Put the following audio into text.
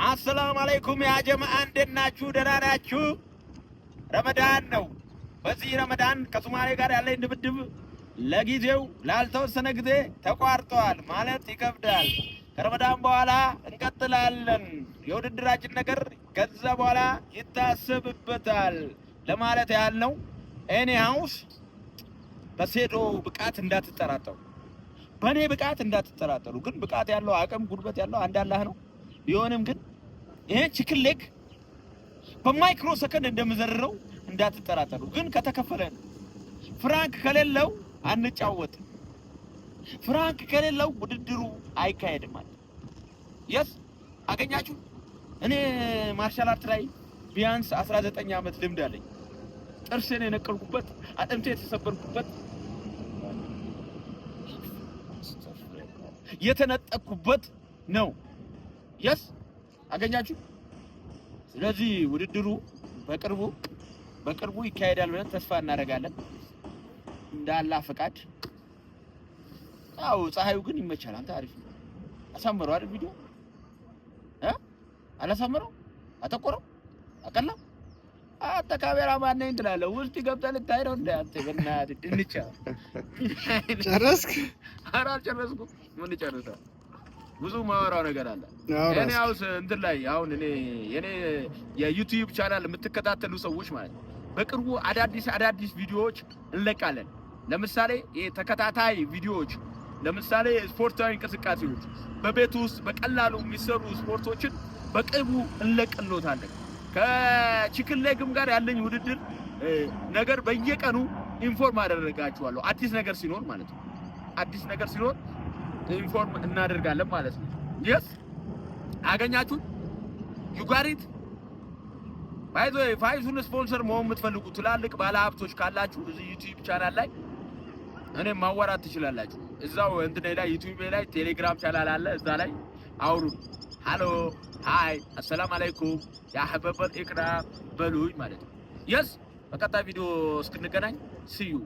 አሰላሙ አለይኩም ያ ጀማዓ እንዴት ናችሁ? ደህና ናችሁ? ረመዳን ነው። በዚህ ረመዳን ከሶማሌ ጋር ያለኝ ድብድብ ለጊዜው ላልተወሰነ ጊዜ ተቋርጧል ማለት ይከብዳል። ከረመዳን በኋላ እንቀጥላለን። የውድድራችን ነገር ከዛ በኋላ ይታሰብበታል ለማለት ያህል ነው። ኤኒሃውስ በሴዶ ብቃት እንዳትጠራጠሩ፣ በኔ ብቃት እንዳትጠራጠሩ። ግን ብቃት ያለው አቅም ጉልበት ያለው አንድ አላህ ነው። ቢሆንም ግን ይሄን ቺክን ሌግ በማይክሮ ሰከንድ እንደምዘርረው እንዳትጠራጠሩ። ግን ከተከፈለን ፍራንክ ከሌለው አንጫወትም። ፍራንክ ከሌለው ውድድሩ አይካሄድም ማለት የስ አገኛችሁ። እኔ ማርሻል አርት ላይ ቢያንስ 19 ዓመት ልምድ አለኝ። ጥርሴን የነቀልኩበት፣ አጥንቴ የተሰበርኩበት፣ የተነጠቅኩበት ነው። የስ አገኛችሁ። ስለዚህ ውድድሩ በቅርቡ ይካሄዳል ብለን ተስፋ እናደርጋለን እንደ አላህ ፈቃድ። ያው ፀሐዩ ግን ይመቻል። አንተ አሪፍ ነው። አሳምረው አይደል ቪዲዮ አላሳምረው? አጠቆረው? አቀላው? አንተ ካሜራማን ነኝ ትላለህ። ውስጥ ገብተህ ልታይ ነው እንደ አንተ በእናትህ ድንቻ ጨረስክ? ኧረ አልጨረስኩም። ምን ጨርሰህ? ብዙ ማወራው ነገር አለ። እኔ አውስ እንትን ላይ አሁን የኔ የዩቲዩብ ቻናል የምትከታተሉ ሰዎች ማለት ነው በቅርቡ አዳዲስ ቪዲዮዎች እንለቃለን። ለምሳሌ የተከታታይ ቪዲዮዎች፣ ለምሳሌ ስፖርታዊ እንቅስቃሴዎች፣ በቤት ውስጥ በቀላሉ የሚሰሩ ስፖርቶችን በቅርቡ እንለቅልዎታለን። ከቺክን ሌግም ጋር ያለኝ ውድድር ነገር በየቀኑ ኢንፎርም አደረጋችኋለሁ። አዲስ ነገር ሲኖር ማለት ነው። አዲስ ነገር ሲኖር ኢንፎርም እናደርጋለን ማለት ነው። የስ አገኛችሁ ዩጋሪት ባይዞ ፋይዙን ስፖንሰር መሆን የምትፈልጉ ትላልቅ ባለሀብቶች ካላችሁ እዚህ ዩቲዩብ ቻናል ላይ እኔም ማዋራት ትችላላችሁ። እዛው እንትን ላይ ዩቲዩብ ላይ ቴሌግራም ቻናል አለ። እዛ ላይ አውሩ። ሃሎ ሃይ አሰላም አለይኩም ያ ሐበበት ኢክራም በሉኝ ማለት ነው። የስ በቀጣይ ቪዲዮ እስክንገናኝ ሲዩ